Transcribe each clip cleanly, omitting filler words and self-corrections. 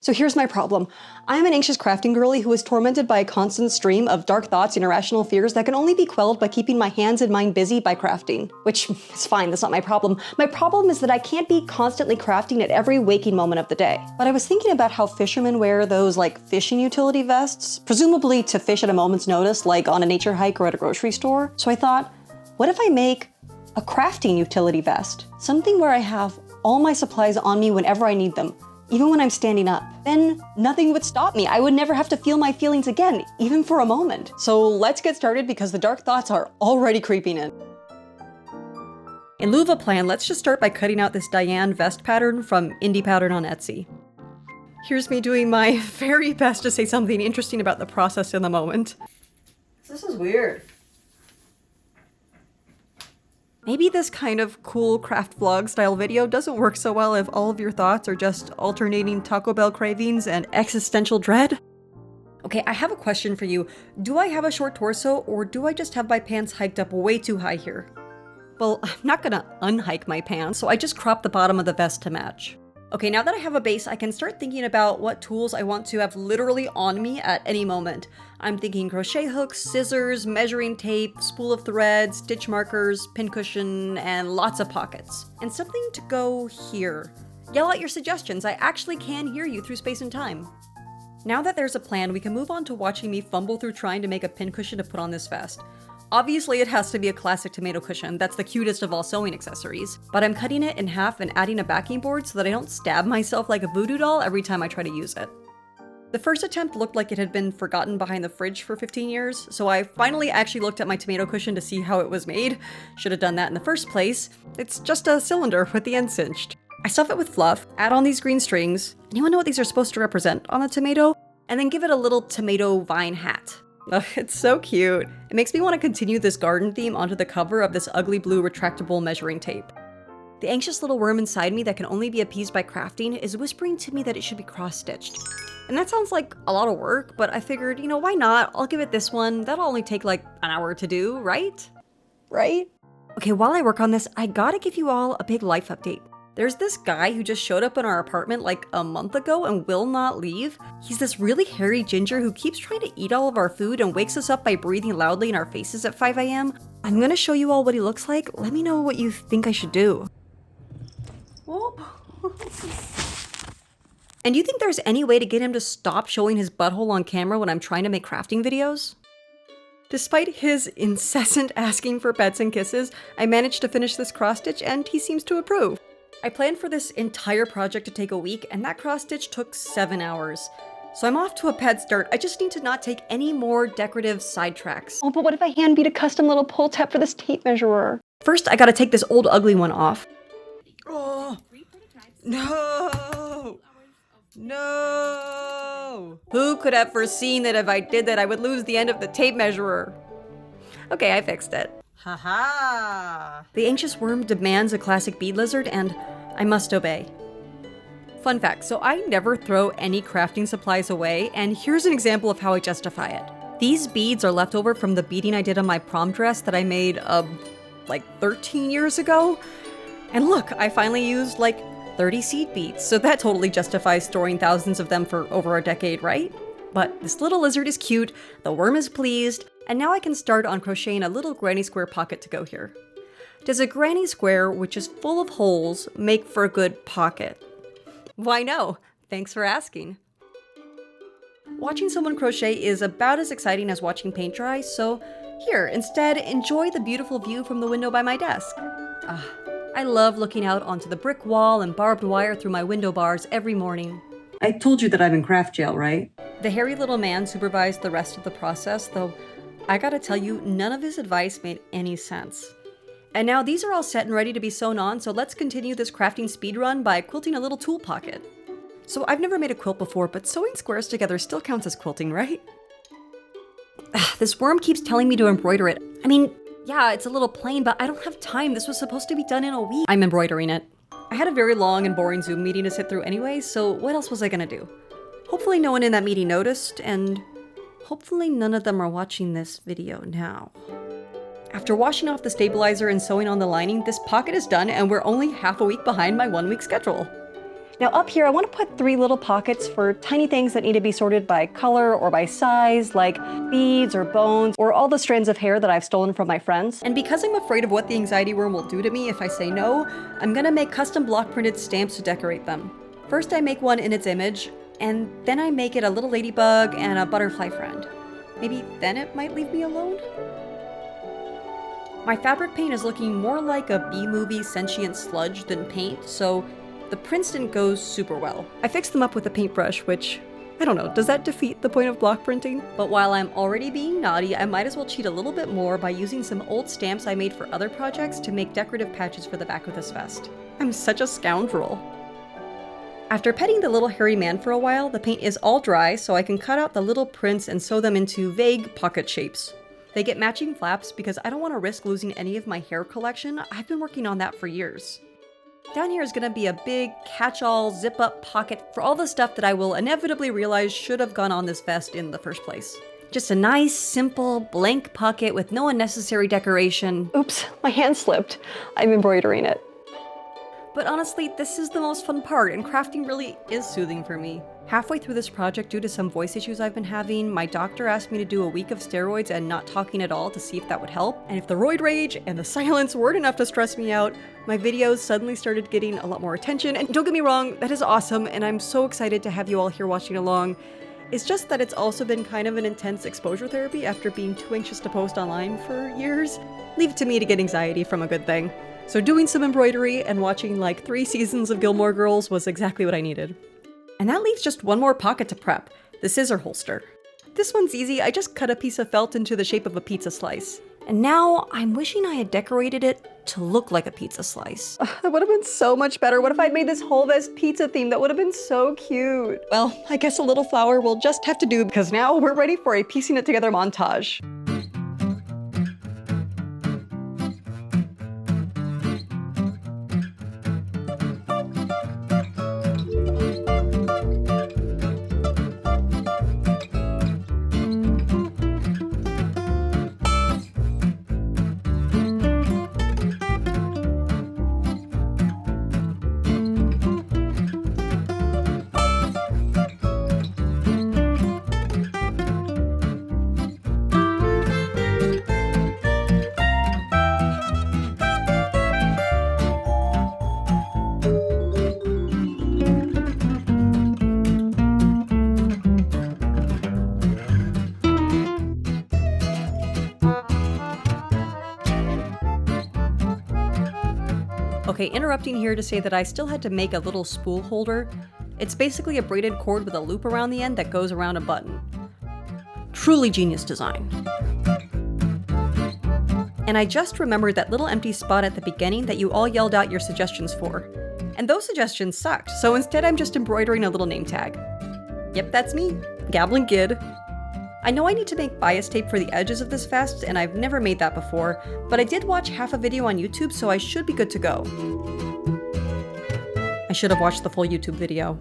So here's my problem. I'm an anxious crafting girly who is tormented by a constant stream of dark thoughts and irrational fears that can only be quelled by keeping my hands and mind busy by crafting. Which is fine, that's not my problem. My problem is that I can't be constantly crafting at every waking moment of the day. But I was thinking about how fishermen wear those like fishing utility vests, presumably to fish at a moment's notice, like on a nature hike or at a grocery store. So I thought, what if I make a crafting utility vest? Something where I have all my supplies on me whenever I need them. Even when I'm standing up, then nothing would stop me. I would never have to feel my feelings again, even for a moment. So let's get started because the dark thoughts are already creeping in. In lieu of a plan, let's just start by cutting out this Diane vest pattern from Indie Pattern on Etsy. Here's me doing my very best to say something interesting about the process in the moment. This is weird. Maybe this kind of cool craft vlog style video doesn't work so well if all of your thoughts are just alternating Taco Bell cravings and existential dread. Okay, I have a question for you. Do I have a short torso or do I just have my pants hiked up way too high here? Well, I'm not gonna unhike my pants, so I just cropped the bottom of the vest to match. Okay, now that I have a base, I can start thinking about what tools I want to have literally on me at any moment. I'm thinking crochet hooks, scissors, measuring tape, spool of thread, stitch markers, pincushion, and lots of pockets. And something to go here. Yell out your suggestions, I actually can hear you through space and time. Now that there's a plan, we can move on to watching me fumble through trying to make a pincushion to put on this vest. Obviously, it has to be a classic tomato cushion. That's the cutest of all sewing accessories. But I'm cutting it in half and adding a backing board so that I don't stab myself like a voodoo doll every time I try to use it. The first attempt looked like it had been forgotten behind the fridge for 15 years, so I finally actually looked at my tomato cushion to see how it was made. Should have done that in the first place. It's just a cylinder with the end cinched. I stuff it with fluff, add on these green strings. Anyone know what these are supposed to represent on the tomato? And then give it a little tomato vine hat. Ugh, it's so cute. It makes me want to continue this garden theme onto the cover of this ugly blue retractable measuring tape. The anxious little worm inside me that can only be appeased by crafting is whispering to me that it should be cross-stitched. And that sounds like a lot of work, but I figured, why not? I'll give it this one. That'll only take like an hour to do, right? Right? Okay, while I work on this, I gotta give you all a big life update. There's this guy who just showed up in our apartment like a month ago and will not leave. He's this really hairy ginger who keeps trying to eat all of our food and wakes us up by breathing loudly in our faces at 5 a.m. I'm gonna show you all what he looks like. Let me know what you think I should do. And do you think there's any way to get him to stop showing his butthole on camera when I'm trying to make crafting videos? Despite his incessant asking for pets and kisses, I managed to finish this cross-stitch and he seems to approve. I planned for this entire project to take a week, and that cross-stitch took 7 hours. So I'm off to a bad start. I just need to not take any more decorative sidetracks. Oh, but what if I hand beat a custom little pull tab for this tape measurer? First, I gotta take this old ugly one off. Oh, no! No! Who could have foreseen that if I did that, I would lose the end of the tape measurer? Okay, I fixed it. Haha! The anxious worm demands a classic bead lizard, and I must obey. Fun fact, so I never throw any crafting supplies away, and here's an example of how I justify it. These beads are left over from the beading I did on my prom dress that I made, like 13 years ago. And look, I finally used like 30 seed beads, so that totally justifies storing thousands of them for over a decade, right? But this little lizard is cute, the worm is pleased, and now I can start on crocheting a little granny square pocket to go here. Does a granny square, which is full of holes, make for a good pocket? Why no? Thanks for asking. Watching someone crochet is about as exciting as watching paint dry, so here, instead, enjoy the beautiful view from the window by my desk. I love looking out onto the brick wall and barbed wire through my window bars every morning. I told you that I'm in craft jail, right? The hairy little man supervised the rest of the process, though I gotta tell you, none of his advice made any sense. And now these are all set and ready to be sewn on, so let's continue this crafting speedrun by quilting a little tool pocket. So I've never made a quilt before, but sewing squares together still counts as quilting, right? This worm keeps telling me to embroider it. I mean, yeah, it's a little plain, but I don't have time. This was supposed to be done in a week. I'm embroidering it. I had a very long and boring Zoom meeting to sit through anyway, so what else was I gonna do? Hopefully no one in that meeting noticed, and hopefully none of them are watching this video now. After washing off the stabilizer and sewing on the lining, this pocket is done and we're only half a week behind my 1 week schedule. Now up here, I want to put 3 little pockets for tiny things that need to be sorted by color or by size, like beads or bones, or all the strands of hair that I've stolen from my friends. And because I'm afraid of what the anxiety worm will do to me if I say no, I'm gonna make custom block printed stamps to decorate them. First I make one in its image, and then I make it a little ladybug and a butterfly friend. Maybe then it might leave me alone? My fabric paint is looking more like a B-movie sentient sludge than paint, so the prints didn't go super well. I fixed them up with a paintbrush, which, I don't know, does that defeat the point of block printing? But while I'm already being naughty, I might as well cheat a little bit more by using some old stamps I made for other projects to make decorative patches for the back of this vest. I'm such a scoundrel. After petting the little hairy man for a while, the paint is all dry, so I can cut out the little prints and sew them into vague pocket shapes. They get matching flaps because I don't want to risk losing any of my hair collection. I've been working on that for years. Down here is gonna be a big catch-all zip-up pocket for all the stuff that I will inevitably realize should have gone on this vest in the first place. Just a nice, simple, blank pocket with no unnecessary decoration. Oops, my hand slipped. I'm embroidering it. But honestly, this is the most fun part, and crafting really is soothing for me. Halfway through this project, due to some voice issues I've been having, my doctor asked me to do a week of steroids and not talking at all to see if that would help. And if the roid rage and the silence weren't enough to stress me out, my videos suddenly started getting a lot more attention. And don't get me wrong, that is awesome, and I'm so excited to have you all here watching along. It's just that it's also been kind of an intense exposure therapy after being too anxious to post online for years. Leave it to me to get anxiety from a good thing. So doing some embroidery and watching like 3 seasons of Gilmore Girls was exactly what I needed. And that leaves just one more pocket to prep, the scissor holster. This one's easy, I just cut a piece of felt into the shape of a pizza slice. And now I'm wishing I had decorated it to look like a pizza slice. That would have been so much better. What if I'd made this whole vest pizza themed? That would have been so cute. Well, I guess a little flour will just have to do because now we're ready for a piecing it together montage. Okay, interrupting here to say that I still had to make a little spool holder. It's basically a braided cord with a loop around the end that goes around a button. Truly genius design. And I just remembered that little empty spot at the beginning that you all yelled out your suggestions for. And those suggestions sucked, so instead I'm just embroidering a little name tag. Yep, that's me, Goblin Kid. I know I need to make bias tape for the edges of this vest, and I've never made that before, but I did watch half a video on YouTube, so I should be good to go. I should have watched the full YouTube video.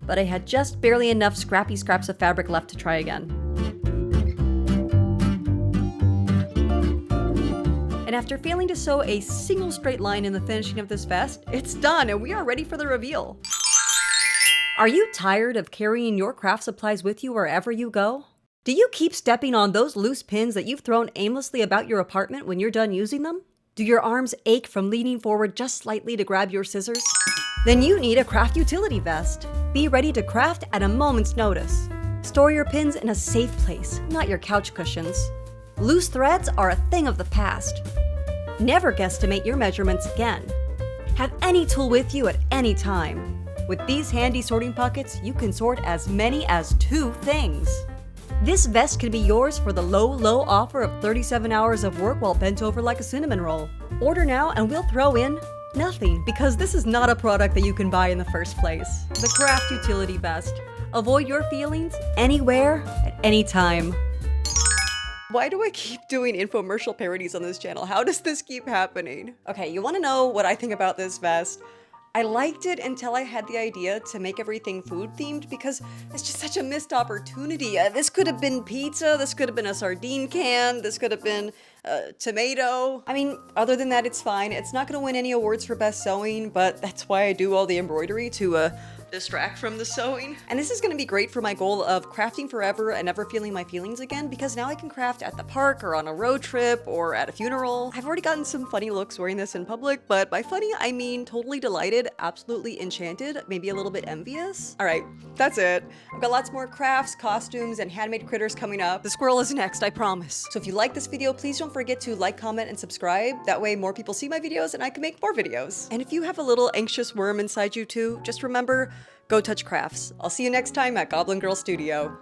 But I had just barely enough scrappy scraps of fabric left to try again. And after failing to sew a single straight line in the finishing of this vest, it's done and we are ready for the reveal. Are you tired of carrying your craft supplies with you wherever you go? Do you keep stepping on those loose pins that you've thrown aimlessly about your apartment when you're done using them? Do your arms ache from leaning forward just slightly to grab your scissors? Then you need a craft utility vest. Be ready to craft at a moment's notice. Store your pins in a safe place, not your couch cushions. Loose threads are a thing of the past. Never guesstimate your measurements again. Have any tool with you at any time. With these handy sorting pockets, you can sort as many as 2 things. This vest can be yours for the low offer of 37 hours of work while bent over like a cinnamon roll. Order now and we'll throw in nothing, because this is not a product that you can buy in the first place. The craft utility vest. Avoid your feelings anywhere at any time. Why do I keep doing infomercial parodies on this channel? How does this keep happening? Okay, you want to know what I think about this vest? I liked it until I had the idea to make everything food themed because it's just such a missed opportunity. This could have been pizza, this could have been a sardine can, this could have been tomato. I mean, other than that, it's fine. It's not gonna win any awards for best sewing, but that's why I do all the embroidery to distract from the sewing. And this is gonna be great for my goal of crafting forever and never feeling my feelings again, because now I can craft at the park or on a road trip or at a funeral. I've already gotten some funny looks wearing this in public, but by funny, I mean totally delighted, absolutely enchanted, maybe a little bit envious. All right, that's it. I've got lots more crafts, costumes, and handmade critters coming up. The squirrel is next, I promise. So if you like this video, please don't forget to like, comment, and subscribe. That way more people see my videos and I can make more videos. And if you have a little anxious worm inside you too, just remember, go touch crafts. I'll see you next time at Goblin Girl Studio.